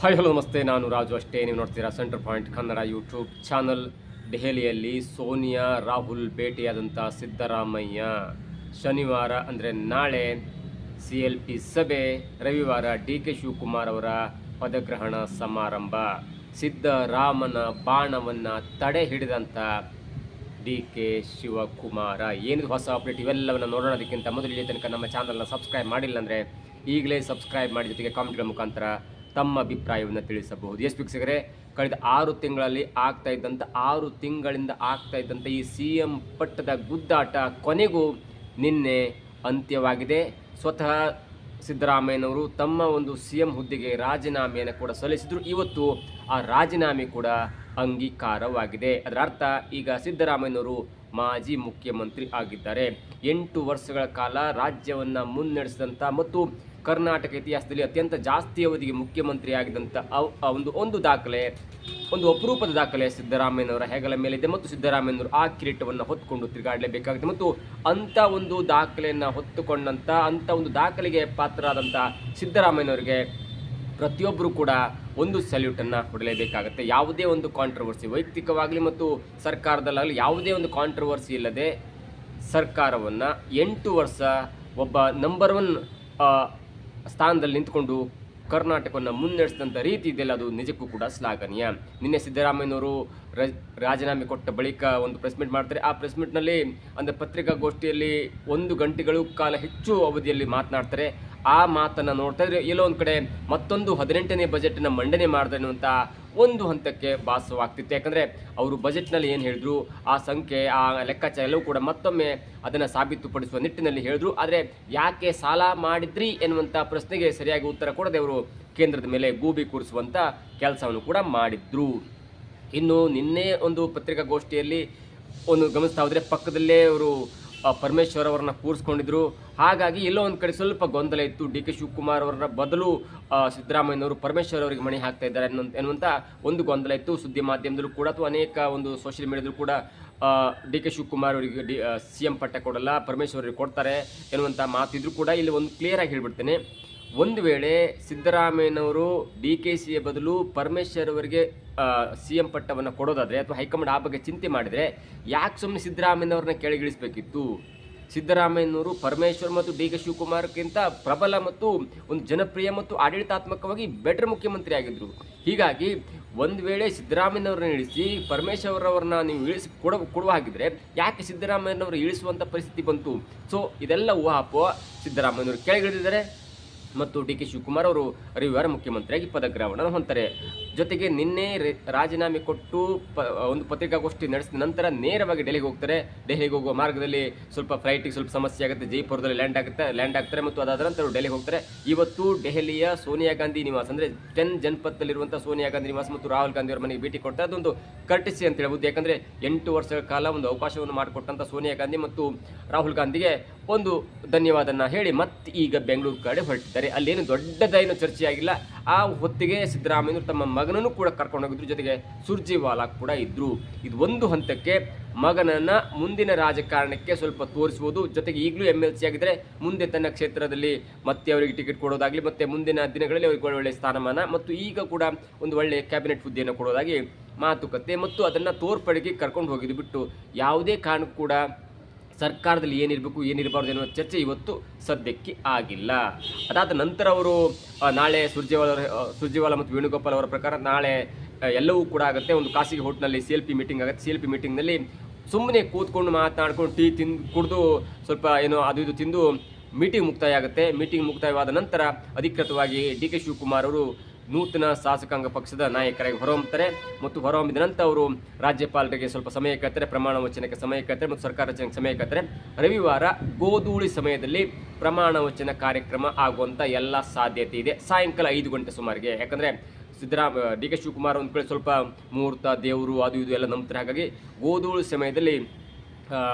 Hi hello ನಮಸ್ತೆ, ನಾನು ರಾಜು. ಅಷ್ಟೇ ನೀವು ನೋಡ್ತೀರಾ centre point Kannada YouTube channel. ದೆಹಲಿಯಲ್ಲಿ ಸೋನಿಯಾ ರಾಹುಲ್ ಭೇಟಿಯಾದಂಥ ಸಿದ್ದರಾಮಯ್ಯ. ಶನಿವಾರ ಅಂದರೆ ನಾಳೆ CLP ಸಭೆ, ರವಿವಾರ DK ಶಿವಕುಮಾರ್ ಅವರ ಪದಗ್ರಹಣ ಸಮಾರಂಭ. ಸಿದ್ದರಾಮನ ಬಾಣವನ್ನು ತಡೆ ಹಿಡಿದಂಥ DK ಶಿವಕುಮಾರ. ಏನಿದು ಹೊಸ ಅಪ್ಡೇಟ್ ಇವೆಲ್ಲವನ್ನು ನೋಡೋದಕ್ಕಿಂತ ಮೊದಲು ಇಲ್ಲಿ ತನಕ ನಮ್ಮ ಚಾನಲ್ನ ಸಬ್ಸ್ಕ್ರೈಬ್ ಮಾಡಿಲ್ಲ ಅಂದರೆ ಈಗಲೇ ಸಬ್ಸ್ಕ್ರೈಬ್ ಮಾಡಿ, ಜೊತೆಗೆ ಕಾಮೆಂಟ್ಗಳ ಮುಖಾಂತರ ತಮ್ಮ ಅಭಿಪ್ರಾಯವನ್ನು ತಿಳಿಸಬಹುದು. ಎಸ್ ವೀಕ್ಷಕರೇ, ಕಳೆದ 6 ತಿಂಗಳಲ್ಲಿ ಆರು ತಿಂಗಳಿಂದ ಆಗ್ತಾ ಇದ್ದಂಥ ಈ CM ಪಟ್ಟದ ಗುದ್ದಾಟ ಕೊನೆಗೂ ನಿನ್ನೆ ಅಂತ್ಯವಾಗಿದೆ. ಸ್ವತಃ ಸಿದ್ದರಾಮಯ್ಯನವರು ತಮ್ಮ ಒಂದು CM ಹುದ್ದೆಗೆ ರಾಜೀನಾಮೆಯನ್ನು ಕೂಡ ಸಲ್ಲಿಸಿದರು. ಇವತ್ತು ಆ ರಾಜೀನಾಮೆ ಕೂಡ ಅಂಗೀಕಾರವಾಗಿದೆ. ಅದರ ಅರ್ಥ ಈಗ ಸಿದ್ದರಾಮಯ್ಯನವರು ಮಾಜಿ ಮುಖ್ಯಮಂತ್ರಿ ಆಗಿದ್ದಾರೆ. 8 ವರ್ಷಗಳ ಕಾಲ ರಾಜ್ಯವನ್ನು ಮುನ್ನಡೆಸಿದಂಥ ಮತ್ತು ಕರ್ನಾಟಕ ಇತಿಹಾಸದಲ್ಲಿ ಅತ್ಯಂತ ಜಾಸ್ತಿ ಅವಧಿಗೆ ಮುಖ್ಯಮಂತ್ರಿ ಆಗಿದ್ದಂಥ ಒಂದು ದಾಖಲೆ, ಒಂದು ಅಪರೂಪದ ದಾಖಲೆ ಸಿದ್ದರಾಮಯ್ಯನವರ ಹೆಗಲ ಮೇಲಿದೆ. ಮತ್ತು ಸಿದ್ದರಾಮಯ್ಯನವರು ಆ ಕಿರೀಟವನ್ನು ಹೊತ್ತುಕೊಂಡು ತಿರುಗಾಡಲೇಬೇಕಾಗಿದೆ. ಮತ್ತು ಅಂಥ ಒಂದು ದಾಖಲೆಯನ್ನು ಹೊತ್ತುಕೊಂಡಂಥ ಅಂಥ ಒಂದು ದಾಖಲೆಗೆ ಪಾತ್ರರಾದಂಥ ಸಿದ್ದರಾಮಯ್ಯನವರಿಗೆ ಪ್ರತಿಯೊಬ್ಬರು ಕೂಡ ಒಂದು ಸಲ್ಯೂಟನ್ನು ಹೊಡಲೇಬೇಕಾಗುತ್ತೆ. ಯಾವುದೇ ಒಂದು ಕಾಂಟ್ರವರ್ಸಿ, ವೈಯಕ್ತಿಕವಾಗಲಿ ಮತ್ತು ಸರ್ಕಾರದಲ್ಲಾಗಲಿ ಯಾವುದೇ ಒಂದು ಕಾಂಟ್ರವರ್ಸಿ ಇಲ್ಲದೆ ಸರ್ಕಾರವನ್ನು 8 ವರ್ಷ ಒಬ್ಬ ನಂಬರ್ 1 ಸ್ಥಾನದಲ್ಲಿ ನಿಂತ್ಕೊಂಡು ಕರ್ನಾಟಕವನ್ನು ಮುನ್ನಡೆಸಿದಂಥ ರೀತಿ ಇದೆಯಲ್ಲ, ಅದು ನಿಜಕ್ಕೂ ಕೂಡ ಶ್ಲಾಘನೀಯ. ನಿನ್ನೆ ಸಿದ್ದರಾಮಯ್ಯನವರು ರಾಜೀನಾಮೆ ಕೊಟ್ಟ ಬಳಿಕ ಒಂದು ಪ್ರೆಸ್ ಮೀಟ್ ಮಾಡ್ತಾರೆ. ಆ ಪ್ರೆಸ್ ಮೀಟ್ನಲ್ಲಿ ಅಂದರೆ ಪತ್ರಿಕಾಗೋಷ್ಠಿಯಲ್ಲಿ 1 ಗಂಟೆಗಳು ಕಾಲ ಹೆಚ್ಚು ಅವಧಿಯಲ್ಲಿ ಮಾತನಾಡ್ತಾರೆ. ಆ ಮಾತನ್ನು ನೋಡ್ತಾ ಇದ್ರೆ ಎಲ್ಲೋ ಒಂದು ಕಡೆ ಮತ್ತೊಂದು 18ನೇ ಬಜೆಟನ್ನು ಮಂಡನೆ ಮಾಡಿದೆ ಅನ್ನುವಂಥ ಒಂದು ಹಂತಕ್ಕೆ ಭಾಸವಾಗ್ತಿತ್ತು. ಯಾಕಂದರೆ ಅವರು ಬಜೆಟ್ನಲ್ಲಿ ಏನು ಹೇಳಿದ್ರು, ಆ ಸಂಖ್ಯೆ, ಆ ಲೆಕ್ಕಾಚಾರ ಎಲ್ಲವೂ ಕೂಡ ಮತ್ತೊಮ್ಮೆ ಅದನ್ನು ಸಾಬೀತುಪಡಿಸುವ ನಿಟ್ಟಿನಲ್ಲಿ ಹೇಳಿದ್ರು. ಆದರೆ ಯಾಕೆ ಸಾಲ ಮಾಡಿದ್ರಿ ಎನ್ನುವಂಥ ಪ್ರಶ್ನೆಗೆ ಸರಿಯಾಗಿ ಉತ್ತರ ಕೊಡದೆ ಅವರು ಕೇಂದ್ರದ ಮೇಲೆ ಗೂಬಿ ಕೂರಿಸುವಂಥ ಕೆಲಸವನ್ನು ಕೂಡ ಮಾಡಿದ್ರು. ಇನ್ನು ನಿನ್ನೆ ಒಂದು ಪತ್ರಿಕಾಗೋಷ್ಠಿಯಲ್ಲಿ ಒಂದು ಗಮನಿಸ್ತಾ ಹೋದರೆ ಪಕ್ಕದಲ್ಲೇ ಅವರು ಪರಮೇಶ್ವರ್ ಅವರನ್ನ ಕೂರಿಸ್ಕೊಂಡಿದ್ರು. ಹಾಗಾಗಿ ಎಲ್ಲೋ ಒಂದು ಕಡೆ ಸ್ವಲ್ಪ ಗೊಂದಲ ಇತ್ತು. DK ಶಿವಕುಮಾರ್ ಅವರ ಬದಲು ಸಿದ್ದರಾಮಯ್ಯನವರು ಪರಮೇಶ್ವರ್ ಅವರಿಗೆ ಮಣಿ ಹಾಕ್ತಾ ಇದ್ದಾರೆ ಎನ್ನುವಂಥ ಒಂದು ಗೊಂದಲ ಇತ್ತು. ಸುದ್ದಿ ಮಾಧ್ಯಮದಲ್ಲೂ ಕೂಡ ಅಥವಾ ಅನೇಕ ಒಂದು ಸೋಷಿಯಲ್ ಮೀಡಿಯಾದಲ್ಲೂ ಕೂಡ DK ಶಿವಕುಮಾರ್ ಅವರಿಗೆ CM ಪಟ್ಟ ಕೊಡಲ್ಲ, ಪರಮೇಶ್ವರ್ ಅವರಿಗೆ ಕೊಡ್ತಾರೆ ಎನ್ನುವಂಥ ಮಾತಿದ್ರು ಕೂಡ ಇಲ್ಲಿ ಒಂದು ಕ್ಲಿಯರಾಗಿ ಹೇಳಿಬಿಡ್ತೇನೆ. ಒಂದು ವೇಳೆ ಸಿದ್ದರಾಮಯ್ಯನವರು DKಶಿಯ ಬದಲು ಪರಮೇಶ್ವರ್ ಅವರಿಗೆ CM ಪಟ್ಟವನ್ನು ಕೊಡೋದಾದರೆ ಅಥವಾ ಹೈಕಮಾಂಡ್ ಆ ಬಗ್ಗೆ ಚಿಂತೆ ಮಾಡಿದರೆ ಯಾಕೆ ಸುಮ್ಮನೆ ಸಿದ್ದರಾಮಯ್ಯನವ್ರನ್ನ ಕೆಳಗಿಳಿಸಬೇಕಿತ್ತು? ಸಿದ್ದರಾಮಯ್ಯನವರು ಪರಮೇಶ್ವರ್ ಮತ್ತು DK ಶಿವಕುಮಾರ್ಗಿಂತ ಪ್ರಬಲ ಮತ್ತು ಒಂದು ಜನಪ್ರಿಯ ಮತ್ತು ಆಡಳಿತಾತ್ಮಕವಾಗಿ ಬೆಟರ್ ಮುಖ್ಯಮಂತ್ರಿ ಆಗಿದ್ದರು. ಹೀಗಾಗಿ ಒಂದು ವೇಳೆ ಸಿದ್ದರಾಮಯ್ಯನವ್ರನ್ನ ಇಳಿಸಿ ಪರಮೇಶ್ವರ್ ಅವರನ್ನ ನೀವು ಕೊಡುವ ಹಾಗಿದ್ರೆ ಯಾಕೆ ಸಿದ್ದರಾಮಯ್ಯನವರು ಇಳಿಸುವಂಥ ಪರಿಸ್ಥಿತಿ ಬಂತು? ಸೊ ಇದೆಲ್ಲ ಊಹಾಪೋಹ. ಸಿದ್ದರಾಮಯ್ಯನವರು ಕೆಳಗಿಳಿದಿದ್ದಾರೆ ಮತ್ತು DK ಶಿವಕುಮಾರ್ ಅವರು ರವಿವಾರ ಮುಖ್ಯಮಂತ್ರಿಯಾಗಿ ಪದಗ್ರಹಣವನ್ನು ಹೊಂತಾರೆ. ಜೊತೆಗೆ ನಿನ್ನೆ ರಾಜೀನಾಮೆ ಕೊಟ್ಟು ಒಂದು ಪತ್ರಿಕಾಗೋಷ್ಠಿ ನಡೆಸಿದ ನಂತರ ನೇರವಾಗಿ ಡೆಲ್ಲಿಗೆ ಹೋಗ್ತಾರೆ. ಡೆಲ್ಲಿಗೆ ಹೋಗುವ ಮಾರ್ಗದಲ್ಲಿ ಸ್ವಲ್ಪ ಫ್ಲೈಟಿಗೆ ಸ್ವಲ್ಪ ಸಮಸ್ಯೆ ಆಗುತ್ತೆ, ಜೈಪುರದಲ್ಲಿ ಲ್ಯಾಂಡ್ ಆಗ್ತಾರೆ ಮತ್ತು ಅದಾದ ನಂತರ ಅವರು ಡೆಲ್ಲಿಗೆ ಹೋಗ್ತಾರೆ. ಇವತ್ತು ದೆಹಲಿಯ ಸೋನಿಯಾ ಗಾಂಧಿ ನಿವಾಸ ಅಂದರೆ 10 ಜನಪದಲ್ಲಿರುವಂಥ ಸೋನಿಯಾ ಗಾಂಧಿ ನಿವಾಸ ಮತ್ತು ರಾಹುಲ್ ಗಾಂಧಿ ಅವರ ಮನೆಗೆ ಭೇಟಿ ಕೊಡ್ತಾರೆ. ಅದೊಂದು ಕರ್ಟಿಸಿ ಅಂತ ಹೇಳ್ಬೋದು. ಯಾಕಂದರೆ 8 ವರ್ಷಗಳ ಕಾಲ ಒಂದು ಅವಕಾಶವನ್ನು ಮಾಡಿಕೊಟ್ಟಂಥ ಸೋನಿಯಾ ಗಾಂಧಿ ಮತ್ತು ರಾಹುಲ್ ಗಾಂಧಿಗೆ ಒಂದು ಧನ್ಯವಾದನ ಹೇಳಿ ಮತ್ತೆ ಈಗ ಬೆಂಗಳೂರು ಕಡೆ ಹೊರಟಿದ್ದಾರೆ. ಅಲ್ಲೇನು ದೊಡ್ಡದೇನು ಚರ್ಚೆಯಾಗಿಲ್ಲ. ಆ ಹೊತ್ತಿಗೆ ಸಿದ್ದರಾಮಯ್ಯನವರು ತಮ್ಮ ಮಗನನ್ನು ಕೂಡ ಕರ್ಕೊಂಡು ಹೋಗಿದ್ರು, ಜೊತೆಗೆ ಸುರ್ಜೇವಾಲಾ ಕೂಡ ಇದ್ದರು. ಇದು ಒಂದು ಹಂತಕ್ಕೆ ಮಗನನ್ನು ಮುಂದಿನ ರಾಜಕಾರಣಕ್ಕೆ ಸ್ವಲ್ಪ ತೋರಿಸುವುದು, ಜೊತೆಗೆ ಈಗಲೂ MLC ಆಗಿದ್ದರೆ ಮುಂದೆ ತನ್ನ ಕ್ಷೇತ್ರದಲ್ಲಿ ಮತ್ತೆ ಅವರಿಗೆ ಟಿಕೆಟ್ ಕೊಡೋದಾಗಲಿ ಮತ್ತು ಮುಂದಿನ ದಿನಗಳಲ್ಲಿ ಅವರಿಗೆ ಒಳ್ಳೆಯ ಸ್ಥಾನಮಾನ ಮತ್ತು ಈಗ ಕೂಡ ಒಂದು ಒಳ್ಳೆಯ ಕ್ಯಾಬಿನೆಟ್ ಹುದ್ದೆಯನ್ನು ಕೊಡೋದಾಗಿ ಮಾತುಕತೆ ಮತ್ತು ಅದನ್ನು ತೋರ್ಪಡೆಗೆ ಕರ್ಕೊಂಡು ಹೋಗಿದ್ದು ಬಿಟ್ಟು ಯಾವುದೇ ಕಾರಣಕ್ಕೂ ಕೂಡ ಸರ್ಕಾರದಲ್ಲಿ ಏನಿರಬೇಕು ಏನಿರಬಾರ್ದು ಎನ್ನುವ ಚರ್ಚೆ ಇವತ್ತು ಸದ್ಯಕ್ಕೆ ಆಗಿಲ್ಲ. ಅದಾದ ನಂತರ ಅವರು ನಾಳೆ ಸುರ್ಜೇವಾಲಾ ಮತ್ತು ವೇಣುಗೋಪಾಲ್ ಅವರ ಪ್ರಕಾರ ನಾಳೆ ಎಲ್ಲವೂ ಕೂಡ ಆಗುತ್ತೆ. ಒಂದು ಖಾಸಗಿ ಹೋಟ್ಲಲ್ಲಿ CLP ಮೀಟಿಂಗ್ ಆಗುತ್ತೆ. CLP ಮೀಟಿಂಗ್ನಲ್ಲಿ ಸುಮ್ಮನೆ ಕೂತ್ಕೊಂಡು ಮಾತನಾಡ್ಕೊಂಡು ಟೀ ಕುಡಿದು ಸ್ವಲ್ಪ ಏನೋ ಅದು ಇದು ತಿಂದು ಮೀಟಿಂಗ್ ಮುಕ್ತಾಯ ಆಗುತ್ತೆ. ಮೀಟಿಂಗ್ ಮುಕ್ತಾಯವಾದ ನಂತರ ಅಧಿಕೃತವಾಗಿ DK ಶಿವಕುಮಾರ್ ಅವರು ನೂತನ ಶಾಸಕಾಂಗ ಪಕ್ಷದ ನಾಯಕರಾಗಿ ಹೊರಹೊಮ್ಮುತ್ತಾರೆ ಮತ್ತು ಹೊರಹೊಮ್ಮಿದ ನಂತರ ಅವರು ರಾಜ್ಯಪಾಲರಿಗೆ ಸ್ವಲ್ಪ ಸಮಯ ಕೇಳ್ತಾರೆ, ಪ್ರಮಾಣ ವಚನಕ್ಕೆ ಸಮಯ ಕೇಳ್ತಾರೆ ಮತ್ತು ಸರ್ಕಾರ ರಚನೆಗೆ ಸಮಯ ಕೇಳ್ತಾರೆ. ರವಿವಾರ ಗೋಧೂಳಿ ಸಮಯದಲ್ಲಿ ಪ್ರಮಾಣ ವಚನ ಕಾರ್ಯಕ್ರಮ ಆಗುವಂಥ ಎಲ್ಲ ಸಾಧ್ಯತೆ ಇದೆ, ಸಾಯಂಕಾಲ 5 ಗಂಟೆ ಸುಮಾರಿಗೆ. ಯಾಕಂದರೆ DK ಶಿವಕುಮಾರ್ ಒಂದು ಕಡೆ ಸ್ವಲ್ಪ ಮುಹೂರ್ತ, ದೇವರು ಅದು ಇದು ಎಲ್ಲ ನಂಬ್ತಾರೆ. ಹಾಗಾಗಿ ಗೋಧೂಳಿ ಸಮಯದಲ್ಲಿ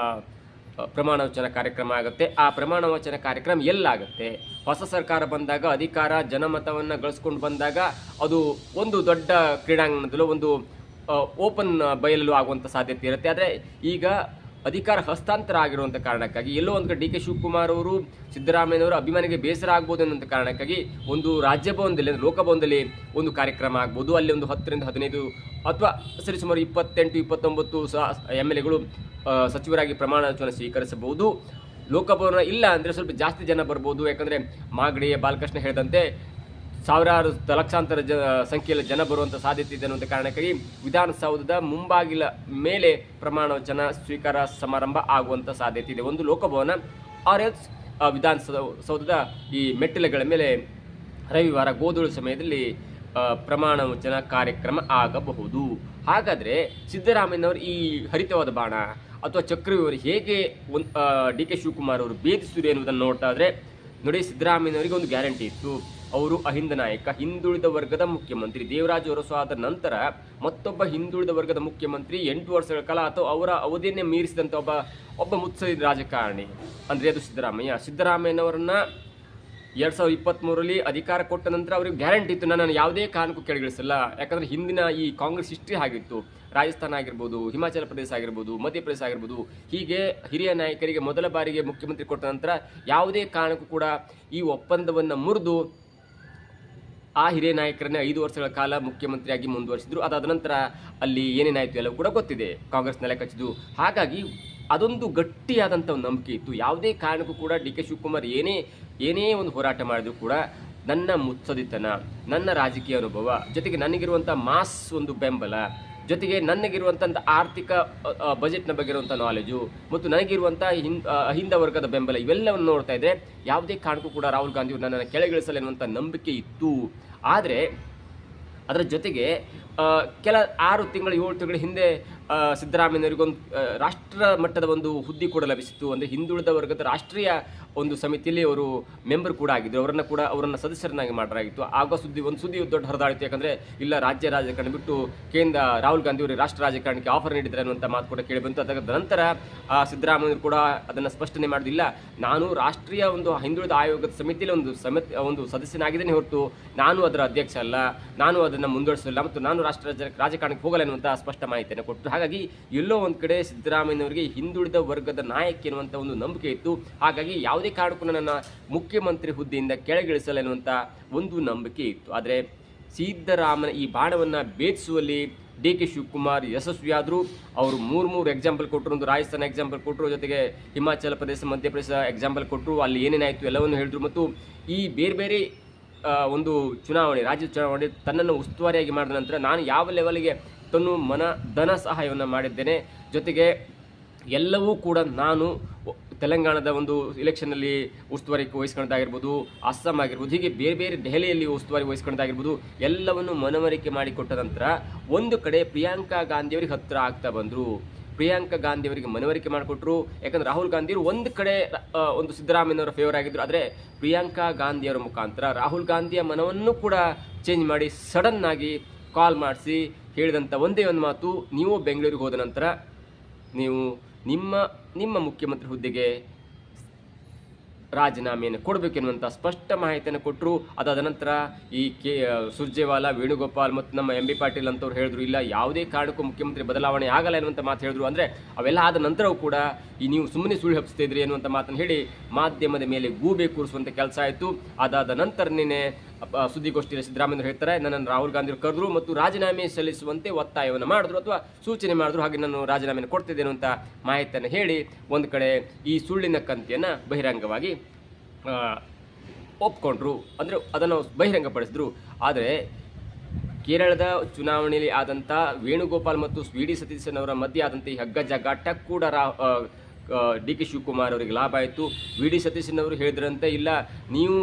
ಪ್ರಮಾಣ ವಚನ ಕಾರ್ಯಕ್ರಮ ಆಗುತ್ತೆ. ಆ ಪ್ರಮಾಣ ವಚನ ಕಾರ್ಯಕ್ರಮ ಎಲ್ಲಾಗುತ್ತೆ? ಹೊಸ ಸರ್ಕಾರ ಬಂದಾಗ, ಅಧಿಕಾರ ಜನಮತವನ್ನು ಗಳಿಸ್ಕೊಂಡು ಬಂದಾಗ ಅದು ಒಂದು ದೊಡ್ಡ ಕ್ರೀಡಾಂಗಣದಲ್ಲೂ ಒಂದು ಓಪನ್ ಬಯಲಲ್ಲೂ ಆಗುವಂಥ ಸಾಧ್ಯತೆ ಇರುತ್ತೆ. ಆದರೆ ಈಗ ಅಧಿಕಾರ ಹಸ್ತಾಂತರ ಆಗಿರುವಂಥ ಕಾರಣಕ್ಕಾಗಿ ಎಲ್ಲೋ ಒಂದು ಕಡೆ ಡಿ ಕೆ ಶಿವಕುಮಾರ್ ಅವರು ಸಿದ್ದರಾಮಯ್ಯನವರು ಅಭಿಮಾನಿಗೆ ಬೇಸರ ಆಗ್ಬೋದು ಅನ್ನೋಂಥ ಕಾರಣಕ್ಕಾಗಿ ಒಂದು ರಾಜ್ಯಭವನದಲ್ಲಿ ಲೋಕಭವನದಲ್ಲಿ ಒಂದು ಕಾರ್ಯಕ್ರಮ ಆಗ್ಬೋದು, ಅಲ್ಲಿ ಒಂದು 10 ರಿಂದ 15 ಅಥವಾ ಸರಿಸುಮಾರು 28-29 MLAಗಳು ಸಚಿವರಾಗಿ ಪ್ರಮಾಣ ವಚನ ಸ್ವೀಕರಿಸಬಹುದು. ಲೋಕಭವನ ಇಲ್ಲ ಅಂದರೆ ಸ್ವಲ್ಪ ಜಾಸ್ತಿ ಜನ ಬರ್ಬೋದು, ಯಾಕಂದರೆ ಮಾಗಡಿ ಬಾಲಕೃಷ್ಣ ಹೇಳಿದಂತೆ ಸಾವಿರಾರು ಲಕ್ಷಾಂತರ ಸಂಖ್ಯೆಯಲ್ಲಿ ಜನ ಬರುವಂಥ ಸಾಧ್ಯತೆ ಇದೆ ಅನ್ನುವಂಥ ಕಾರಣಕ್ಕಾಗಿ ವಿಧಾನಸೌಧದ ಮುಂಬಾಗಿಲ ಮೇಲೆ ಪ್ರಮಾಣ ವಚನ ಸ್ವೀಕಾರ ಸಮಾರಂಭ ಆಗುವಂಥ ಸಾಧ್ಯತೆ ಇದೆ. ಒಂದು ಲೋಕಭವನ ಆರ್ ಎಲ್ಸ್ ವಿಧಾನಸೌಧದ ಈ ಮೆಟ್ಟಿಲುಗಳ ಮೇಲೆ ರವಿವಾರ ಗೋಧೂಳು ಸಮಯದಲ್ಲಿ ಪ್ರಮಾಣ ವಚನ ಕಾರ್ಯಕ್ರಮ ಆಗಬಹುದು. ಹಾಗಾದರೆ ಸಿದ್ದರಾಮಯ್ಯನವರು ಈ ಹರಿತವಾದ ಬಾಣ ಅಥವಾ ಚಕ್ರವ್ಯೂಹರು ಹೇಗೆ ಡಿ ಕೆ ಶಿವಕುಮಾರ್ ಅವರು ಭೇದಿಸಿದರು ಎನ್ನುವುದನ್ನು ನೋಡ್ತಾ ಇದ್ರೆ ನೋಡಿ, ಸಿದ್ದರಾಮಯ್ಯನವರಿಗೆ ಒಂದು ಗ್ಯಾರಂಟಿ ಇತ್ತು. ಅವರು ಅಹಿಂದ ನಾಯಕ, ಹಿಂದುಳಿದ ವರ್ಗದ ಮುಖ್ಯಮಂತ್ರಿ. ದೇವರಾಜ್ ಅರಸು ಆದ ನಂತರ ಮತ್ತೊಬ್ಬ ಹಿಂದುಳಿದ ವರ್ಗದ ಮುಖ್ಯಮಂತ್ರಿ 8 ವರ್ಷಗಳ ಕಾಲ ಅಥವಾ ಅವರ ಅವಧಿಯನ್ನೇ ಮೀರಿಸಿದಂಥ ಒಬ್ಬ ಮುತ್ಸದಿ ರಾಜಕಾರಣಿ ಅಂದರೆ ಅದು ಸಿದ್ದರಾಮಯ್ಯನವರನ್ನ 2023ರಲ್ಲಿ ಅಧಿಕಾರ ಕೊಟ್ಟ ನಂತರ ಅವರಿಗೆ ಗ್ಯಾರಂಟಿ ಇತ್ತು, ನಾನು ಯಾವುದೇ ಕಾರಣಕ್ಕೂ ಕೆಳಗಿಳಿಸಲ್ಲ. ಯಾಕಂದರೆ ಹಿಂದಿನ ಈ ಕಾಂಗ್ರೆಸ್ ಹಿಸ್ಟ್ರಿ ಆಗಿತ್ತು. ರಾಜಸ್ಥಾನ ಆಗಿರ್ಬೋದು, ಹಿಮಾಚಲ ಪ್ರದೇಶ ಆಗಿರ್ಬೋದು, ಮಧ್ಯಪ್ರದೇಶ ಆಗಿರ್ಬೋದು, ಹೀಗೆ ಹಿರಿಯ ನಾಯಕರಿಗೆ ಮೊದಲ ಬಾರಿಗೆ ಮುಖ್ಯಮಂತ್ರಿ ಕೊಟ್ಟ ನಂತರ ಯಾವುದೇ ಕಾರಣಕ್ಕೂ ಕೂಡ ಈ ಒಪ್ಪಂದವನ್ನು ಮುರಿದು ಆ ಹಿರಿಯ ನಾಯಕರನ್ನೇ 5 ವರ್ಷಗಳ ಕಾಲ ಮುಖ್ಯಮಂತ್ರಿಯಾಗಿ ಮುಂದುವರಿಸಿದ್ರು. ಅದಾದ ನಂತರ ಅಲ್ಲಿ ಏನೇನಾಯಿತು ಎಲ್ಲವೂ ಕೂಡ ಗೊತ್ತಿದೆ, ಕಾಂಗ್ರೆಸ್ ನೆಲೆ ಕಚ್ಚಿದ್ದು. ಹಾಗಾಗಿ ಅದೊಂದು ಗಟ್ಟಿಯಾದಂಥ ಒಂದು ನಂಬಿಕೆ ಇತ್ತು. ಯಾವುದೇ ಕಾರಣಕ್ಕೂ ಕೂಡ ಡಿ ಕೆ ಶಿವಕುಮಾರ್ ಏನೇ ಒಂದು ಹೋರಾಟ ಮಾಡಿದ್ರು ಕೂಡ ನನ್ನ ಮುತ್ಸದಿತನ, ನನ್ನ ರಾಜಕೀಯ ಅನುಭವ, ಜೊತೆಗೆ ನನಗಿರುವಂಥ ಮಾಸ್ ಒಂದು ಬೆಂಬಲ, ಜೊತೆಗೆ ನನಗಿರುವಂಥ ಆರ್ಥಿಕ ಬಜೆಟ್ನ ಬಗ್ಗೆ ಇರುವಂಥ ನಾಲೆಜು ಮತ್ತು ನನಗಿರುವಂಥ ಅಹಿಂದ ವರ್ಗದ ಬೆಂಬಲ ಇವೆಲ್ಲವನ್ನು ನೋಡ್ತಾ ಇದ್ದರೆ ಯಾವುದೇ ಕಾರಣಕ್ಕೂ ಕೂಡ ರಾಹುಲ್ ಗಾಂಧಿಯವರು ನನ್ನನ್ನು ಕೆಳಗಿಳಿಸಲು ಎನ್ನುವಂಥ ನಂಬಿಕೆ ಇತ್ತು. ಆದರೆ ಅದರ ಜೊತೆಗೆ 6 ತಿಂಗಳು 7 ತಿಂಗಳ ಹಿಂದೆ ಸಿದ್ದರಾಮಯ್ಯನವರಿಗೊಂದು ರಾಷ್ಟ್ರ ಮಟ್ಟದ ಒಂದು ಹುದ್ದೆ ಕೂಡ ಲಭಿಸಿತ್ತು. ಅಂದರೆ ಹಿಂದುಳಿದ ವರ್ಗದ ರಾಷ್ಟ್ರೀಯ ಒಂದು ಸಮಿತಿಯಲ್ಲಿ ಅವರು ಮೆಂಬರ್ ಕೂಡ ಆಗಿದ್ದರು. ಅವರನ್ನು ಸದಸ್ಯರನ್ನಾಗಿ ಮಾಡಲಾಗಿತ್ತು. ಆಗ ಒಂದು ಸುದ್ದಿ ದೊಡ್ಡ ಹರಿದಾಡಿತು. ಯಾಕಂದರೆ ಇಲ್ಲ, ರಾಜ್ಯ ರಾಜಕಾರಣ ಬಿಟ್ಟು ಕೇಂದ್ರ ರಾಹುಲ್ ಗಾಂಧಿ ಅವರು ರಾಷ್ಟ್ರ ರಾಜಕಾರಣಕ್ಕೆ ಆಫರ್ ನೀಡಿದ್ದಾರೆ ಅನ್ನುವಂಥ ಮಾತು ಕೂಡ ಕೇಳಿಬಂತು. ಅದರ ನಂತರ ಸಿದ್ದರಾಮಯ್ಯರು ಕೂಡ ಅದನ್ನು ಸ್ಪಷ್ಟನೆ ಮಾಡೋದಿಲ್ಲ, ನಾನು ರಾಷ್ಟ್ರೀಯ ಒಂದು ಹಿಂದುಳಿದ ಆಯೋಗದ ಸಮಿತಿಯಲ್ಲಿ ಒಂದು ಸದಸ್ಯನಾಗಿದ್ದೇನೆ ಹೊರತು ನಾನು ಅದರ ಅಧ್ಯಕ್ಷ ಅಲ್ಲ, ನಾನು ಅದನ್ನು ಮುಂದುವರಿಸಲಿಲ್ಲ ಮತ್ತು ನಾನು ರಾಷ್ಟ್ರ ರಾಜಕಾರಣಕ್ಕೆ ಹೋಗಲ್ಲ ಎನ್ನುವಂಥ ಸ್ಪಷ್ಟ ಮಾಹಿತಿಯನ್ನು ಕೊಟ್ಟರು. ಹಾಗಾಗಿ ಎಲ್ಲೋ ಒಂದು ಕಡೆ ಸಿದ್ದರಾಮಯ್ಯನವರಿಗೆ ಹಿಂದುಳಿದ ವರ್ಗದ ನಾಯಕ ಎನ್ನುವಂಥ ಒಂದು ನಂಬಿಕೆ ಇತ್ತು. ಹಾಗಾಗಿ ಯಾವುದೇ ಕಾರಣಕ್ಕೂ ನನ್ನ ಮುಖ್ಯಮಂತ್ರಿ ಹುದ್ದೆಯಿಂದ ಕೆಳಗಿಳಿಸಲ್ಲ ಎನ್ನುವಂಥ ಒಂದು ನಂಬಿಕೆ ಇತ್ತು. ಆದರೆ ಸಿದ್ದರಾಮಯ್ಯ ಈ ಬಾಣವನ್ನು ಭೇದಿಸುವಲ್ಲಿ ಡಿ ಕೆ ಶಿವಕುಮಾರ್ ಯಶಸ್ವಿಯಾದರು. ಅವರು 3 ಎಕ್ಸಾಂಪಲ್ ಕೊಟ್ಟರು. ಒಂದು ರಾಜಸ್ಥಾನ ಎಕ್ಸಾಂಪಲ್ ಕೊಟ್ಟರು, ಜೊತೆಗೆ ಹಿಮಾಚಲ ಪ್ರದೇಶ, ಮಧ್ಯಪ್ರದೇಶ ಎಕ್ಸಾಂಪಲ್ ಕೊಟ್ಟರು. ಅಲ್ಲಿ ಏನೇನಾಯಿತು ಎಲ್ಲವನ್ನು ಹೇಳಿದ್ರು. ಮತ್ತು ಈ ಬೇರೆ ಒಂದು ಚುನಾವಣೆ, ರಾಜ್ಯ ಚುನಾವಣೆ ತನ್ನನ್ನು ಉಸ್ತುವಾರಿಯಾಗಿ ಮಾಡಿದ ನಂತರ ನಾನು ಯಾವ ಲೆವೆಲ್ಗೆ ಧನ ಸಹಾಯವನ್ನು ಮಾಡಿದ್ದೇನೆ, ಜೊತೆಗೆ ಎಲ್ಲವೂ ಕೂಡ ನಾನು ತೆಲಂಗಾಣದ ಒಂದು ಇಲೆಕ್ಷನ್ನಲ್ಲಿ ಉಸ್ತುವಾರಿ ವಹಿಸ್ಕೊಳ್ಳೋದಾಗಿರ್ಬೋದು, ಅಸ್ಸಾಂ ಆಗಿರ್ಬೋದು, ಹೀಗೆ ಬೇರೆ ದೆಹಲಿಯಲ್ಲಿ ಉಸ್ತುವಾರಿ ವಹಿಸ್ಕೊಳ್ಳೋದಾಗಿರ್ಬೋದು, ಎಲ್ಲವನ್ನು ಮನವರಿಕೆ ಮಾಡಿಕೊಟ್ಟ ನಂತರ ಒಂದು ಕಡೆ ಪ್ರಿಯಾಂಕಾ ಗಾಂಧಿಯವರಿಗೆ ಹತ್ತಿರ ಆಗ್ತಾ ಬಂದರು. ಪ್ರಿಯಾಂಕಾ ಗಾಂಧಿಯವರಿಗೆ ಮನವರಿಕೆ ಮಾಡಿಕೊಟ್ರು. ಯಾಕಂದರೆ ರಾಹುಲ್ ಗಾಂಧಿಯವರು ಒಂದು ಕಡೆ ಒಂದು ಸಿದ್ದರಾಮಯ್ಯನವರ ಫೇವರ್ ಆಗಿದ್ದರು. ಆದರೆ ಪ್ರಿಯಾಂಕಾ ಗಾಂಧಿಯವರ ಮುಖಾಂತರ ರಾಹುಲ್ ಗಾಂಧಿಯ ಮನವನ್ನು ಕೂಡ ಚೇಂಜ್ ಮಾಡಿ ಸಡನ್ನಾಗಿ ಕಾಲ್ ಮಾಡಿಸಿ ಹೇಳಿದಂಥ ಒಂದೇ ಒಂದು ಮಾತು, ನೀವು ಬೆಂಗಳೂರಿಗೆ ಹೋದ ನಂತರ ನೀವು ನಿಮ್ಮ ಮುಖ್ಯಮಂತ್ರಿ ಹುದ್ದೆಗೆ ರಾಜೀನಾಮೆಯನ್ನು ಕೊಡಬೇಕೆನ್ನುವಂಥ ಸ್ಪಷ್ಟ ಮಾಹಿತಿಯನ್ನು ಕೊಟ್ಟರು. ಅದಾದ ನಂತರ ಈ ಸುರ್ಜೇವಾಲಾ, ವೇಣುಗೋಪಾಲ್ ಮತ್ತು ನಮ್ಮ ಎಂ ಬಿ ಪಾಟೀಲ್ ಅಂತವ್ರು ಹೇಳಿದ್ರು, ಇಲ್ಲ ಯಾವುದೇ ಕಾರಣಕ್ಕೂ ಮುಖ್ಯಮಂತ್ರಿ ಬದಲಾವಣೆ ಆಗಲ್ಲ ಎನ್ನುವಂಥ ಮಾತು ಹೇಳಿದ್ರು. ಅಂದರೆ ಅವೆಲ್ಲ ಆದ ನಂತರವೂ ಕೂಡ ನೀವು ಸುಮ್ಮನೆ ಸುಳ್ಳು ಹಬ್ಬಿಸ್ತಿದ್ರಿ ಎನ್ನುವಂಥ ಮಾತನ್ನು ಹೇಳಿ ಮಾಧ್ಯಮದ ಮೇಲೆ ಗೂಬೆ ಕೂರಿಸುವಂಥ ಕೆಲಸ ಆಯಿತು. ಅದಾದ ನಂತರನೇ ಸುದ್ದಿಗೋಷ್ಠಿಯಲ್ಲಿ ಸಿದ್ದರಾಮಯ್ಯ ಹೇಳ್ತಾರೆ, ನನ್ನನ್ನು ರಾಹುಲ್ ಗಾಂಧಿ ಕರೆದ್ರು ಮತ್ತು ರಾಜೀನಾಮೆ ಸಲ್ಲಿಸುವಂತೆ ಒತ್ತಾಯವನ್ನು ಮಾಡಿದ್ರು ಅಥವಾ ಸೂಚನೆ ಮಾಡಿದ್ರು. ಹಾಗೆ ನಾನು ರಾಜೀನಾಮೆಯನ್ನು ಕೊಡ್ತಿದ್ದೆ ಅನ್ನುವಂಥ ಮಾಹಿತಿಯನ್ನು ಹೇಳಿ ಒಂದು ಕಡೆ ಈ ಸುಳ್ಳಿನ ಕಂತಿಯನ್ನು ಬಹಿರಂಗವಾಗಿ ಒಪ್ಕೊಂಡ್ರು, ಅಂದರೆ ಅದನ್ನು ಬಹಿರಂಗಪಡಿಸಿದ್ರು. ಆದರೆ ಕೇರಳದ ಚುನಾವಣೆಯಲ್ಲಿ ಆದಂಥ ವೇಣುಗೋಪಾಲ್ ಮತ್ತು ವಿ ಡಿ ಸತೀಶನ್ ಅವರ ಮಧ್ಯೆ ಆದಂಥ ಈ ಹಗ್ಗಜಗ್ಗಾಟ ಕೂಡ ಡಿ ಕೆ ಶಿವಕುಮಾರ್ ಅವರಿಗೆ ಲಾಭ ಆಯಿತು. ವಿ ಡಿ ಸತೀಶನ್ ಅವರು ಹೇಳಿದ್ರಂತೆ, ಇಲ್ಲ ನೀವು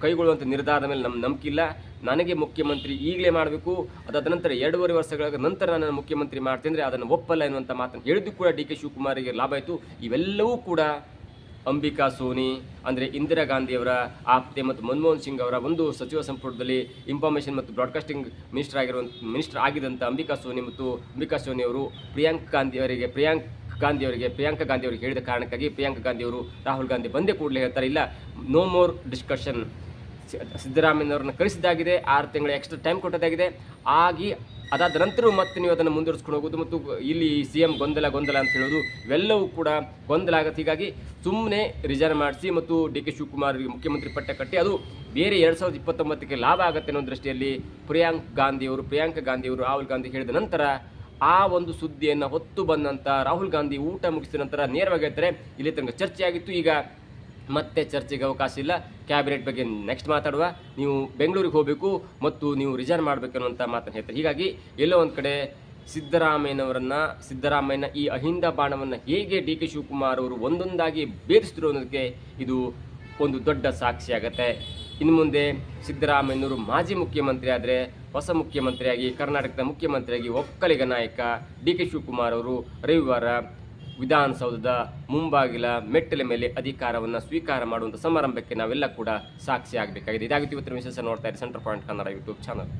ಕೈಗೊಳ್ಳುವಂಥ ನಿರ್ಧಾರದ ಮೇಲೆ ನಂಬಿಕೆ ಇಲ್ಲ, ನನಗೆ ಮುಖ್ಯಮಂತ್ರಿ ಈಗಲೇ ಮಾಡಬೇಕು, ಅದಾದ ನಂತರ 2.5 ವರ್ಷಗಳ ನಂತರ ನಾನು ಮುಖ್ಯಮಂತ್ರಿ ಮಾಡ್ತೀನಿ, ಅದನ್ನು ಒಪ್ಪಲ್ಲ ಎನ್ನುವಂಥ ಮಾತನ್ನು ಹೇಳಿದ್ದು ಕೂಡ ಡಿ ಕೆ ಶಿವಕುಮಾರಿಗೆ ಲಾಭ ಆಯಿತು. ಇವೆಲ್ಲವೂ ಕೂಡ ಅಂಬಿಕಾ ಸೋನಿ ಅಂದರೆ ಇಂದಿರಾ ಗಾಂಧಿಯವರ ಆಪ್ತೆ ಮತ್ತು ಮನಮೋಹನ್ ಸಿಂಗ್ ಅವರ ಒಂದು ಸಚಿವ ಸಂಪುಟದಲ್ಲಿ ಇನ್ಫಾರ್ಮೇಷನ್ ಮತ್ತು ಬ್ರಾಡ್ಕಾಸ್ಟಿಂಗ್ ಮಿನಿಸ್ಟರ್ ಆಗಿದ್ದಂಥ ಅಂಬಿಕಾ ಸೋನಿ ಅವರು ಪ್ರಿಯಾಂಕಾ ಗಾಂಧಿಯವರಿಗೆ ಹೇಳಿದ ಕಾರಣಕ್ಕಾಗಿ ಪ್ರಿಯಾಂಕಾ ಗಾಂಧಿಯವರು ರಾಹುಲ್ ಗಾಂಧಿ ಬಂದೇ ಕೂಡಲೇ ಹೇಳ್ತಾರೆ, ಇಲ್ಲ ನೋ ಮೋರ್ ಡಿಸ್ಕಷನ್, ಸಿದ್ದರಾಮಯ್ಯನವ್ರನ್ನ ಕಳಿಸಿದ್ದಾಗಿದೆ, 6 ತಿಂಗಳ ಎಕ್ಸ್ಟ್ರಾ ಟೈಮ್ ಕೊಟ್ಟದಾಗಿದೆ, ಅದಾದ ನಂತರ ಮತ್ತೆ ನೀವು ಅದನ್ನು ಮುಂದುವರಿಸ್ಕೊಂಡು ಹೋಗೋದು ಮತ್ತು ಇಲ್ಲಿ CM ಗೊಂದಲ ಅಂತ ಹೇಳೋದು ಇವೆಲ್ಲವೂ ಕೂಡ ಗೊಂದಲ ಆಗುತ್ತೆ. ಹೀಗಾಗಿ ಸುಮ್ಮನೆ ರಿಸೈನ್ ಮಾಡಿಸಿ ಮತ್ತು DK ಶಿವಕುಮಾರ್ ಮುಖ್ಯಮಂತ್ರಿ ಪಟ್ಟ ಕಟ್ಟಿ ಅದು ಬೇರೆ 2029ಕ್ಕೆ ಲಾಭ ಆಗುತ್ತೆ ಅನ್ನೋ ದೃಷ್ಟಿಯಲ್ಲಿ ಪ್ರಿಯಾಂಕಾ ಗಾಂಧಿಯವರು ರಾಹುಲ್ ಗಾಂಧಿ ಹೇಳಿದ ನಂತರ ಆ ಒಂದು ಸುದ್ದಿಯನ್ನು ಹೊತ್ತು ಬಂದಂಥ ರಾಹುಲ್ ಗಾಂಧಿ ಊಟ ಮುಗಿಸಿದ ನಂತರ ನೇರವಾಗಿ ಹೇಳ್ತಾರೆ ಇಲ್ಲಿ ತನಕ ಚರ್ಚೆ ಆಗಿತ್ತು, ಈಗ ಮತ್ತೆ ಚರ್ಚೆಗೆ ಅವಕಾಶ ಇಲ್ಲ, ಕ್ಯಾಬಿನೆಟ್ ಬಗ್ಗೆ ನೆಕ್ಸ್ಟ್ ಮಾತಾಡುವ, ನೀವು ಬೆಂಗಳೂರಿಗೆ ಹೋಗಬೇಕು ಮತ್ತು ನೀವು ರಿಸೈನ್ ಮಾಡಬೇಕು ಅನ್ನುವಂಥ ಮಾತನ್ನು ಹೇಳ್ತಾರೆ. ಹೀಗಾಗಿ ಎಲ್ಲೋ ಒಂದು ಕಡೆ ಸಿದ್ದರಾಮಯ್ಯನ ಈ ಅಹಿಂದ ಬಾಣವನ್ನು ಹೇಗೆ DK ಶಿವಕುಮಾರ್ ಅವರು ಒಂದೊಂದಾಗಿ ಭೇದಿಸಿದ್ರು ಅನ್ನೋದಕ್ಕೆ ಇದು ಒಂದು ದೊಡ್ಡ ಸಾಕ್ಷಿಯಾಗತ್ತೆ. ಇನ್ನು ಮುಂದೆ ಸಿದ್ದರಾಮಯ್ಯನವರು ಮಾಜಿ ಮುಖ್ಯಮಂತ್ರಿ ಆದರೆ ಹೊಸ ಮುಖ್ಯಮಂತ್ರಿಯಾಗಿ ಕರ್ನಾಟಕದ ಮುಖ್ಯಮಂತ್ರಿಯಾಗಿ ಒಕ್ಕಲಿಗ ನಾಯಕ DK ಶಿವಕುಮಾರ್ ಅವರು ರವಿವಾರ ವಿಧಾನಸೌಧದ ಮುಂಬಾಗಿಲ ಮೆಟ್ಟಲ ಮೇಲೆ ಅಧಿಕಾರವನ್ನು ಸ್ವೀಕಾರ ಮಾಡುವಂಥ ಸಮಾರಂಭಕ್ಕೆ ನಾವೆಲ್ಲ ಕೂಡ ಸಾಕ್ಷಿ ಆಗಬೇಕಾಗಿದೆ. ಇದಾಗಿತ್ತು ಇವತ್ತಿನ ವಿಶೇಷ. ನೋಡ್ತಾ ಇರಿ centre point Kannada YouTube channel.